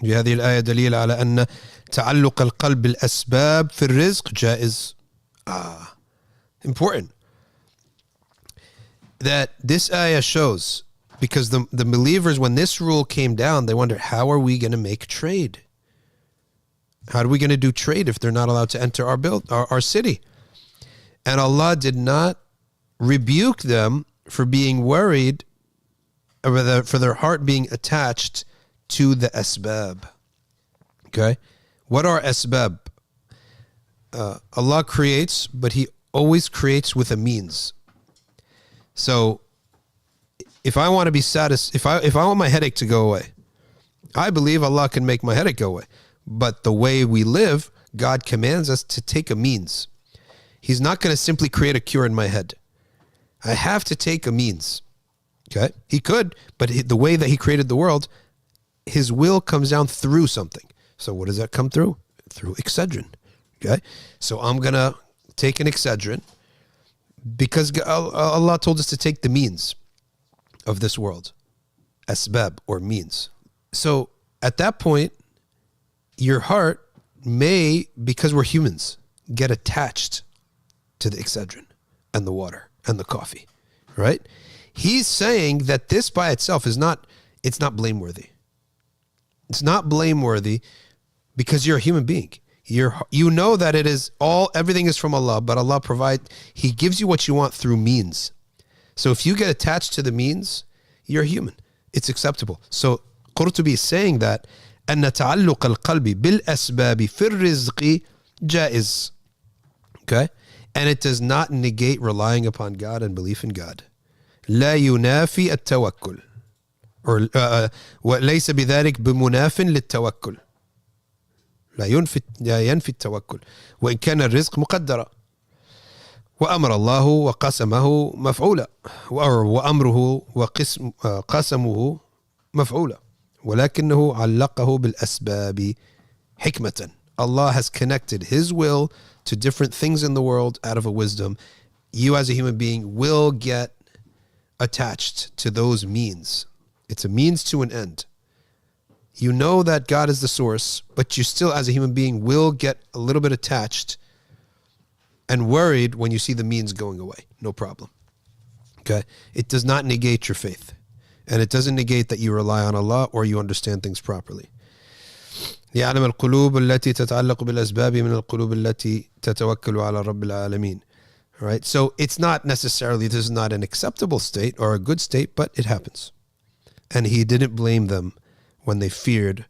في هذه الآية دليل على أن تعلق القلب بالأسباب في الرزق جائز. Important. That this ayah shows, because the believers, when this rule came down, they wondered, how are we going to make trade? How are we going to do trade if they're not allowed to enter our city? And Allah did not rebuke them for being worried, or for their heart being attached to the asbab. Okay? What are asbab? Allah creates, but He always creates with a means. So if I want to be satisfied, if I want my headache to go away, I believe Allah can make my headache go away. But the way we live, God commands us to take a means. He's not going to simply create a cure in my head. I have to take a means. Okay? He could, but the way that He created the world, His will comes down through something. So what does that come through? Through Excedrin. Okay? So I'm going to take an Excedrin because Allah told us to take the means of this world. Asbab, or means. So at that point, your heart may, because we're humans, get attached to the Excedrin and the water and the coffee, right? He's saying that this by itself is not blameworthy. It's not blameworthy because you're a human being. You know that everything is from Allah, but Allah He gives you what you want through means. So if you get attached to the means, you're human. It's acceptable. So Qurtubi is saying that أن تعلق القلب بالأسباب في الرزق جائز. Okay? And it does not negate relying upon God and belief in God. لا ينافي التوكل. وليس بذلك بمناف للتوكل. لا ينفي التوكل وإن كان الرزق مقدرا وأمر الله وقسمه مفعولا وأمره وقسمه مفعولا ولكنه علقه بالأسباب حكمة. Allah has connected His will to different things in the world out of a wisdom. You as a human being will get attached to those means. It's a means to an end. You know that God is the source, but you still, as a human being, will get a little bit attached and worried when you see the means going away. No problem. Okay? It does not negate your faith. And it doesn't negate that you rely on Allah or you understand things properly. يعلم القلوب التي تتعلق بالأسباب من القلوب التي تتوكل على رب العالمين. All right? So it's not necessarily, this is not an acceptable state or a good state, but it happens. And He didn't blame them when they feared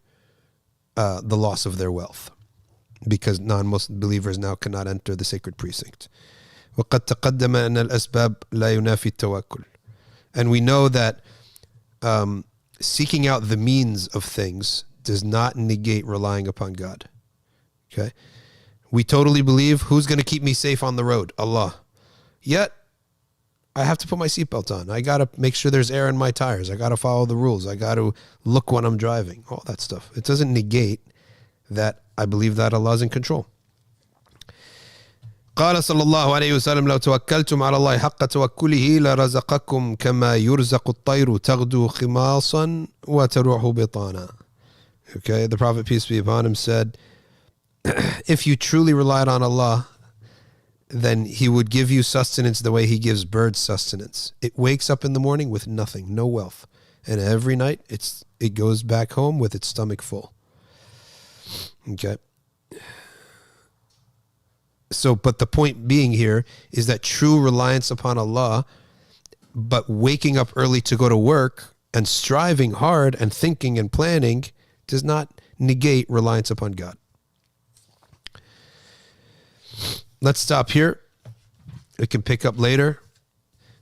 the loss of their wealth, because non-Muslim believers now cannot enter the sacred precinct. وقد تقدم أن الأسباب لا ينافي التوكل. And we know that seeking out the means of things does not negate relying upon God. Okay? We totally believe, who's going to keep me safe on the road? Allah. Yet, I have to put my seatbelt on. I got to make sure there's air in my tires. I got to follow the rules. I got to look when I'm driving. All that stuff. It doesn't negate that I believe that Allah is in control. قال صلى الله عليه وسلم لو توكلتم على الله حق توكله لرزقكم كما يرزق الطير تغدو خماصا وتروح بطانا. Okay, the Prophet, peace be upon him, said, if you truly relied on Allah, then He would give you sustenance the way He gives birds sustenance. It wakes up in the morning with nothing, no wealth. And every night it goes back home with its stomach full. Okay. So, but the point being here is that true reliance upon Allah, but waking up early to go to work and striving hard and thinking and planning does not negate reliance upon God. Let's stop here. We can pick up later.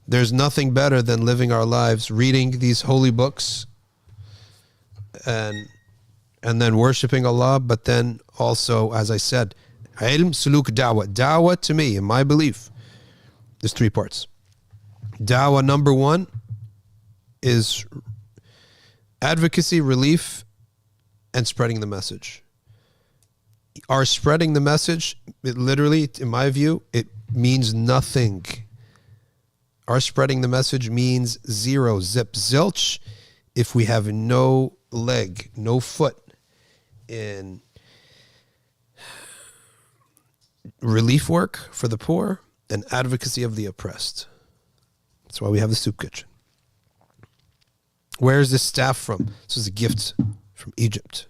There's nothing better than living our lives reading these holy books and then worshiping Allah, but then also, as I said, ilm, suluk, da'wah. Da'wah, to me, in my belief, there's three parts. Da'wah number one is advocacy, relief, and spreading the message. Our spreading the message, it literally, in my view, it means nothing. Our spreading the message means zero, zip, zilch, if we have no leg, no foot in relief work for the poor and advocacy of the oppressed. That's why we have the soup kitchen. Where is this staff from? This is a gift from Egypt.